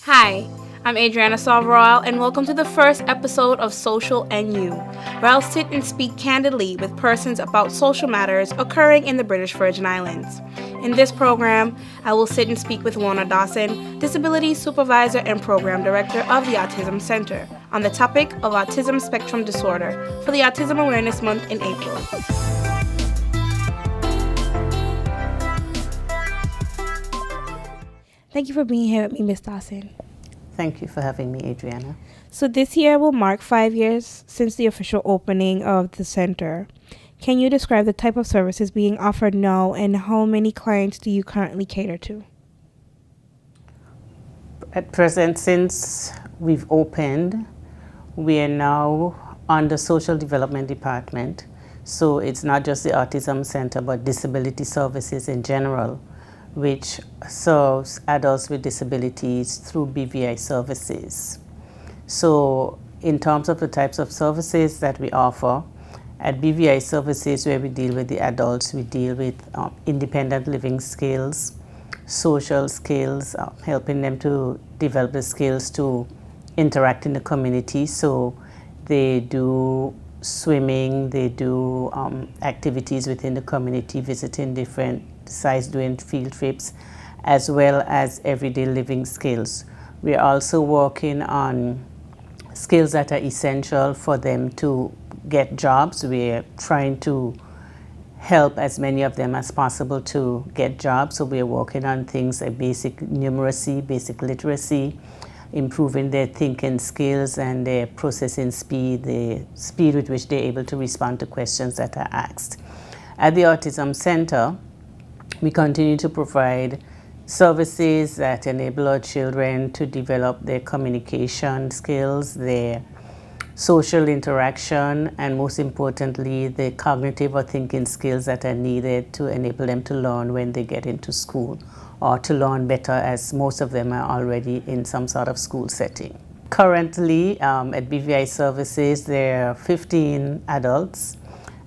Hi, I'm Adriana Salvaral, and welcome to the first episode of Social and You, where I'll sit and speak candidly with persons about social matters occurring in the British Virgin Islands. In this program, I will sit and speak with Lorna Dawson, Disabilities Supervisor and Program Director of the Autism Centre, on the topic of autism spectrum disorder for the Autism Awareness Month in April. Thank you for being here with me, Ms. Dawson. Thank you for having me, Adriana. So this year will mark 5 years since the official opening of the center. Can you describe the type of services being offered now and how many clients do you currently cater to? At present, since we've opened, we are now on the Social Development Department. So it's not just the Autism Centre, but disability services in general, which serves adults with disabilities through BVI services. So in terms of the types of services that we offer, at BVI services where we deal with the adults, we deal with independent living skills, social skills, helping them to develop the skills to interact in the community. So they do swimming, they do activities within the community, visiting different sites, doing field trips, as well as everyday living skills. We are also working on skills that are essential for them to get jobs. We're trying to help as many of them as possible to get jobs. So we're working on things like basic numeracy, basic literacy, improving their thinking skills and their processing speed, the speed with which they're able to respond to questions that are asked. At the Autism Centre, we continue to provide services that enable our children to develop their communication skills, their social interaction, and most importantly, the cognitive or thinking skills that are needed to enable them to learn when they get into school, or to learn better, as most of them are already in some sort of school setting. Currently, at BVI services, there are 15 adults,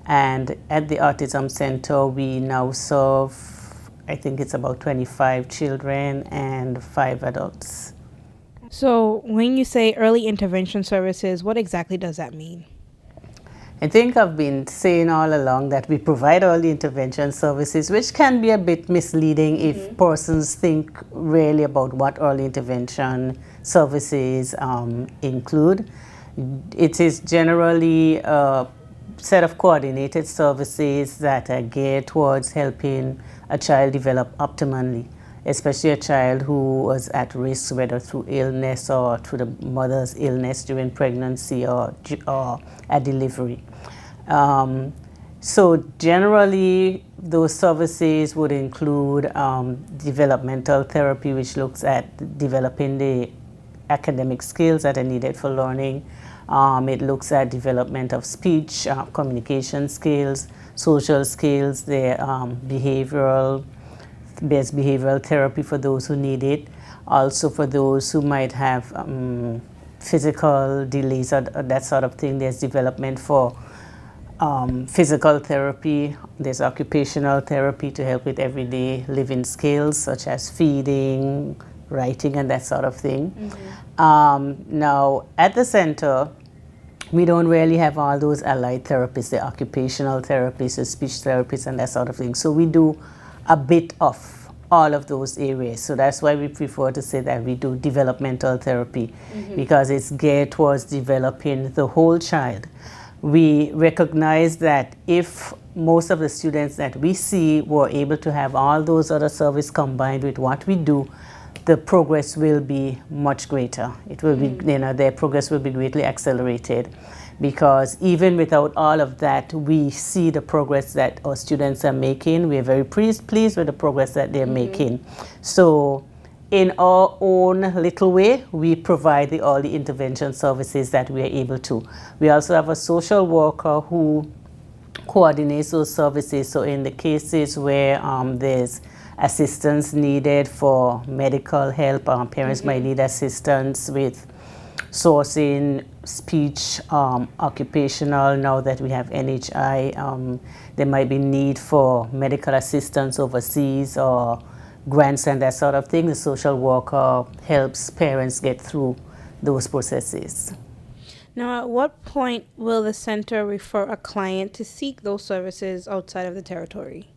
and at the Autism Centre, we now serve, I think it's about 25 children and 5 adults. So when you say early intervention services, what exactly does that mean? I think I've been saying all along that we provide early intervention services, which can be a bit misleading if persons think really about what early intervention services include. It is generally a set of coordinated services that are geared towards helping a child develop optimally, especially a child who was at risk, whether through illness or through the mother's illness during pregnancy or at delivery. So generally, those services would include developmental therapy, which looks at developing the academic skills that are needed for learning. It looks at development of speech, communication skills, social skills, there's behavioral therapy for those who need it. Also for those who might have physical delays or that sort of thing, there's development for physical therapy. There's occupational therapy to help with everyday living skills such as feeding, writing, and that sort of thing. Now, at the center, we don't really have all those allied therapists, the occupational therapists, the speech therapists, and that sort of thing. So we do a bit of all of those areas. So that's why we prefer to say that we do developmental therapy, because it's geared towards developing the whole child. We recognize that if most of the students that we see were able to have all those other services combined with what we do, the progress will be much greater. It will be, their progress will be greatly accelerated, because even without all of that, we see the progress that our students are making. We are very pleased with the progress that they're making. So in our own little way, we provide the early intervention services that we are able to. We also have a social worker who coordinates those services. So in the cases where there's assistance needed for medical help, parents might need assistance with sourcing, speech, occupational. Now that we have NHI, there might be need for medical assistance overseas, or grants and that sort of thing, the social worker helps parents get through those processes. Now, at what point will the center refer a client to seek those services outside of the territory?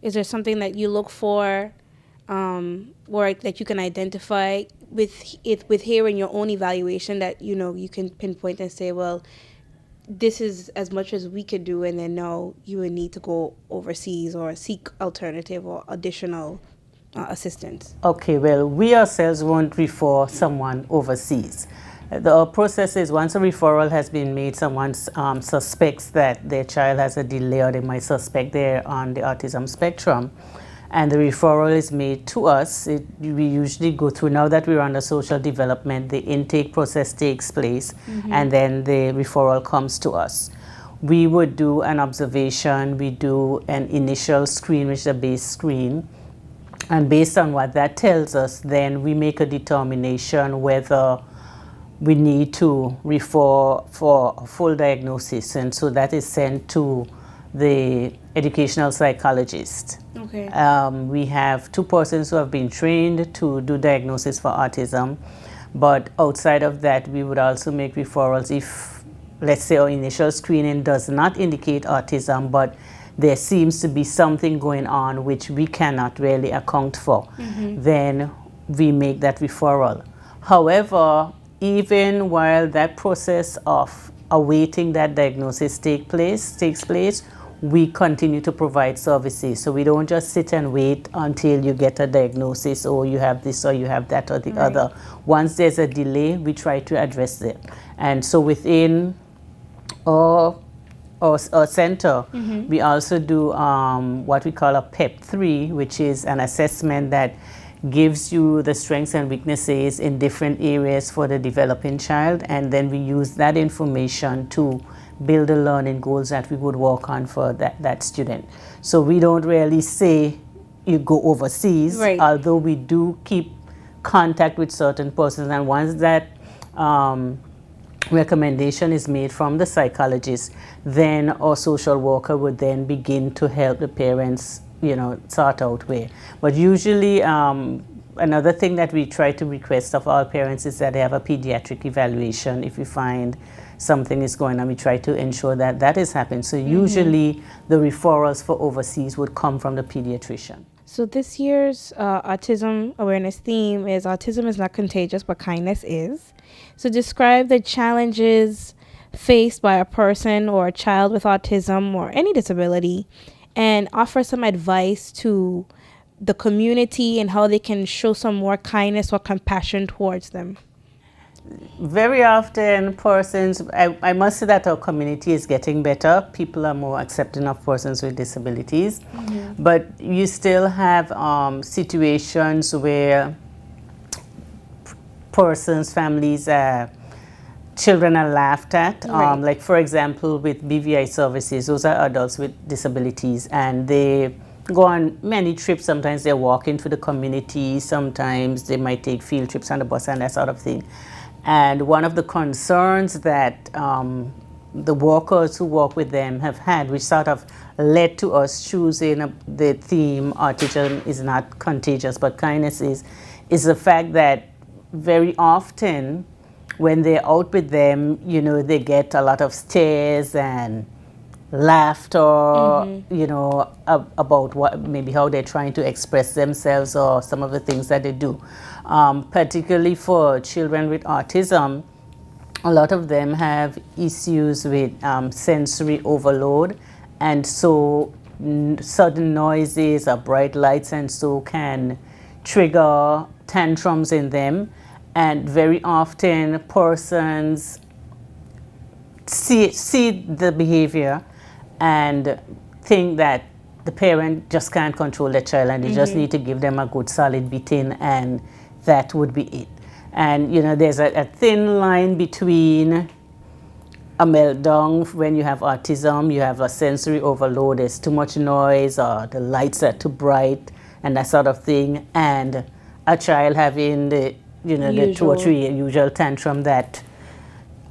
Is there something that you look for, or that you can identify with hearing your own evaluation that you can pinpoint and say, well, this is as much as we could do, and then no, you would need to go overseas or seek alternative or additional assistance? Okay, well, we ourselves won't refer someone overseas. The process is once a referral has been made, someone suspects that their child has a delay or they might suspect they're on the autism spectrum, and the referral is made to us. We usually go through, now that we're under social development, the intake process takes place, and then the referral comes to us. We would do an observation, we do an initial screen, which is a base screen, and based on what that tells us, then we make a determination whether we need to refer for a full diagnosis, and so that is sent to the educational psychologist. Okay. We have 2 persons who have been trained to do diagnosis for autism, but outside of that, we would also make referrals if, let's say, our initial screening does not indicate autism, but there seems to be something going on which we cannot really account for, then we make that referral. However, even while that process of awaiting that diagnosis takes place, we continue to provide services. So we don't just sit and wait until you get a diagnosis, or you have this or you have that or the other. Once there's a delay, we try to address it. And so within our center, we also do what we call a PEP3, which is an assessment that gives you the strengths and weaknesses in different areas for the developing child, and then we use that information to build the learning goals that we would work on for that student. So we don't really say you go overseas, although we do keep contact with certain persons, and once that recommendation is made from the psychologist, then our social worker would then begin to help the parents sort out where. But usually another thing that we try to request of all parents is that they have a pediatric evaluation. If we find something is going on, we try to ensure that that is happening. So usually the referrals for overseas would come from the pediatrician. So this year's Autism Awareness theme is Autism is not contagious, but kindness is. So describe the challenges faced by a person or a child with autism or any disability, and offer some advice to the community and how they can show some more kindness or compassion towards them. Very often persons, I must say that our community is getting better. People are more accepting of persons with disabilities. But you still have situations where persons, families, children are laughed at. Like, for example, with BVI services, those are adults with disabilities, and they go on many trips. Sometimes they walk into the community, sometimes they might take field trips on the bus and that sort of thing. And one of the concerns that the workers who work with them have had, which sort of led to us choosing the theme, Autism is not contagious, but kindness is the fact that very often when they're out with them, they get a lot of stares and laughter, about maybe how they're trying to express themselves or some of the things that they do. Particularly for children with autism, a lot of them have issues with sensory overload, and so sudden noises or bright lights and so can trigger tantrums in them. And very often persons see the behavior and think that the parent just can't control the child, and they just need to give them a good solid beating, and that would be it. And there's a thin line between a meltdown when you have autism, you have a sensory overload, there's too much noise or the lights are too bright and that sort of thing, and a child having the 2 or 3 usual tantrum that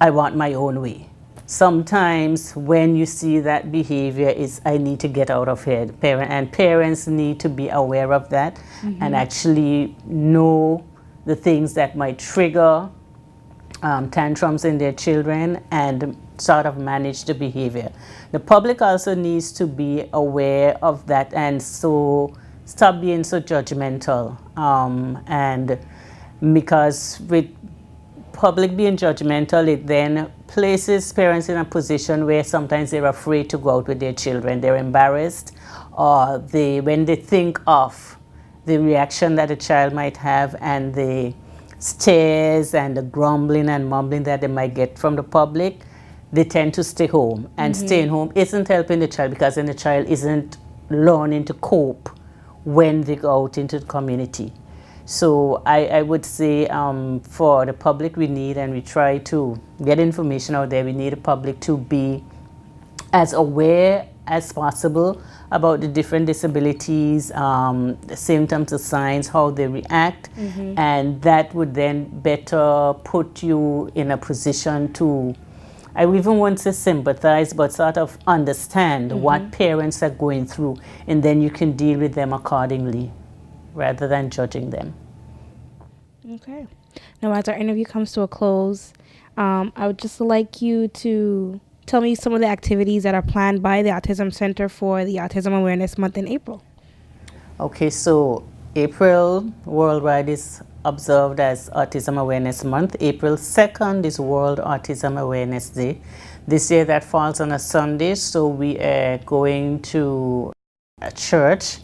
I want my own way. sometimes when you see that behavior is, I need to get out of here. Parents need to be aware of that and actually know the things that might trigger tantrums in their children and sort of manage the behavior. The public also needs to be aware of that and so stop being so judgmental. And because with public being judgmental, it then places parents in a position where sometimes they're afraid to go out with their children. They're embarrassed, or when they think of the reaction that a child might have and the stares and the grumbling and mumbling that they might get from the public, they tend to stay home. And staying home isn't helping the child, because then the child isn't learning to cope when they go out into the community. So I would say for the public, we need, and we try to get information out there, we need the public to be as aware as possible about the different disabilities, the symptoms, the signs, how they react, and that would then better put you in a position to, I even want to sympathize, but sort of understand what parents are going through, and then you can deal with them accordingly rather than judging them. Okay. Now, as our interview comes to a close, I would just like you to tell me some of the activities that are planned by the Autism Center for the Autism Awareness Month in April. Okay, so April worldwide is observed as Autism Awareness Month. April 2nd is World Autism Awareness Day. This year that falls on a Sunday, so we are going to a church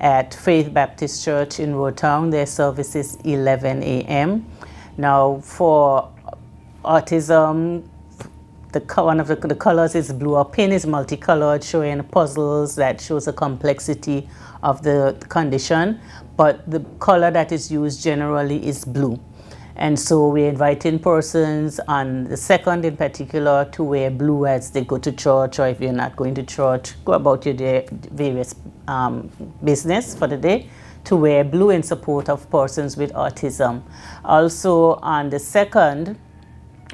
at Faith Baptist Church in Rotown. Their service is 11 a.m. Now for autism, one of the colors is blue. Our pin is multicolored, showing puzzles that shows the complexity of the condition, but the color that is used generally is blue. And so we're inviting persons on the 2nd in particular to wear blue as they go to church, or if you're not going to church, go about your various business for the day, to wear blue in support of persons with autism. Also on the 2nd,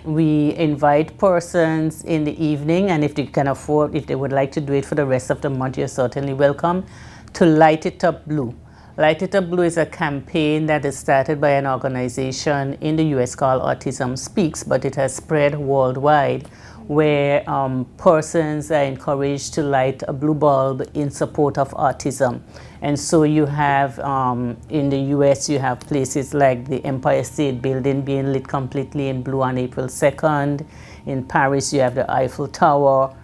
we invite persons in the evening, and if they can afford, if they would like to do it for the rest of the month, you're certainly welcome, to Light It Up Blue. Light It Up Blue is a campaign that is started by an organization in the US called Autism Speaks, but it has spread worldwide, where persons are encouraged to light a blue bulb in support of autism. And so you have, in the US, you have places like the Empire State Building being lit completely in blue on April 2nd. In Paris, you have the Eiffel Tower,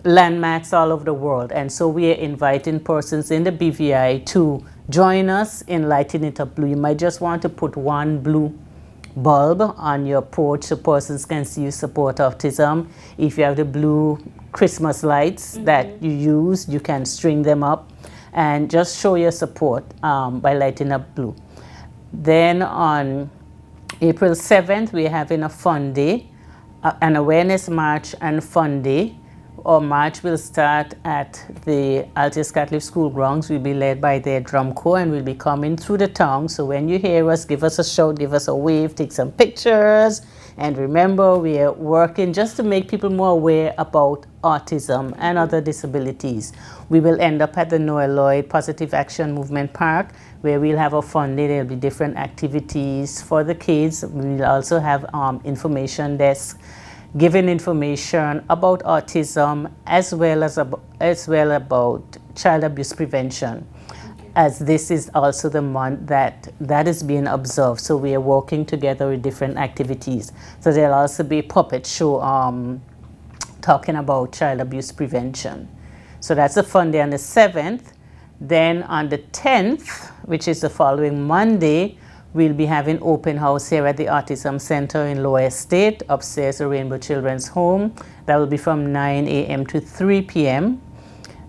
landmarks all over the world. And so we are inviting persons in the BVI to join us in lighting it up blue. You might just want to put one blue bulb on your porch so persons can see you support autism. If you have the blue Christmas lights that you use, you can string them up and just show your support by lighting up blue. Then on April 7th, we're having a fun day, an awareness march and fun day. Our march will start at the Altius Catholic School grounds. We'll be led by their drum corps, and we'll be coming through the town. So when you hear us, give us a shout, give us a wave, take some pictures. And remember, we are working just to make people more aware about autism and other disabilities. We will end up at the Noah Lloyd Positive Action Movement Park, where we'll have a fun day. There'll be different activities for the kids. We'll also have information desk giving information about autism as well about child abuse prevention, as this is also the month that is being observed. So we are working together with different activities. So there'll also be a puppet show talking about child abuse prevention. So that's a fun day on the 7th. Then on the 10th, which is the following Monday, we'll be having open house here at the Autism Centre in Lower Estate, upstairs the Rainbow Children's Home. That will be from 9 a.m. to 3 p.m.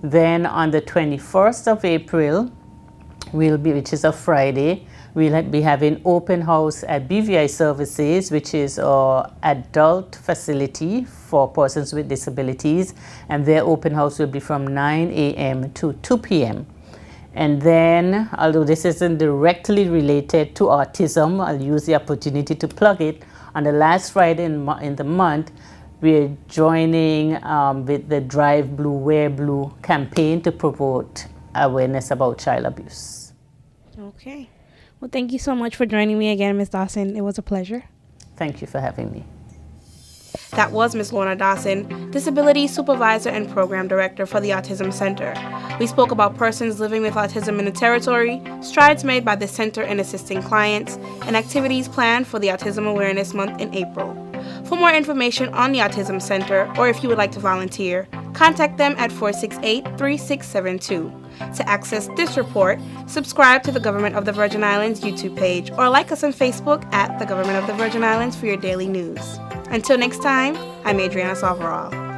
Then on the 21st of April, which is a Friday, we'll be having open house at BVI Services, which is our adult facility for persons with disabilities. And their open house will be from 9 a.m. to 2 p.m. And then, although this isn't directly related to autism, I'll use the opportunity to plug it. On the last Friday in the month, We're joining with the Drive Blue, Wear Blue campaign to promote awareness about child abuse. Okay. Well, thank you so much for joining me again, Ms. Dawson. It was a pleasure. Thank you for having me. That was Ms. Lorna Dawson, Disabilities Supervisor and Program Director for the Autism Centre. We spoke about persons living with autism in the territory, strides made by the Centre in assisting clients, and activities planned for the Autism Awareness Month in April. For more information on the Autism Centre, or if you would like to volunteer, contact them at 468-3672. To access this report, subscribe to the Government of the Virgin Islands YouTube page or like us on Facebook at the Government of the Virgin Islands for your daily news. Until next time, I'm Adriana Salvaral.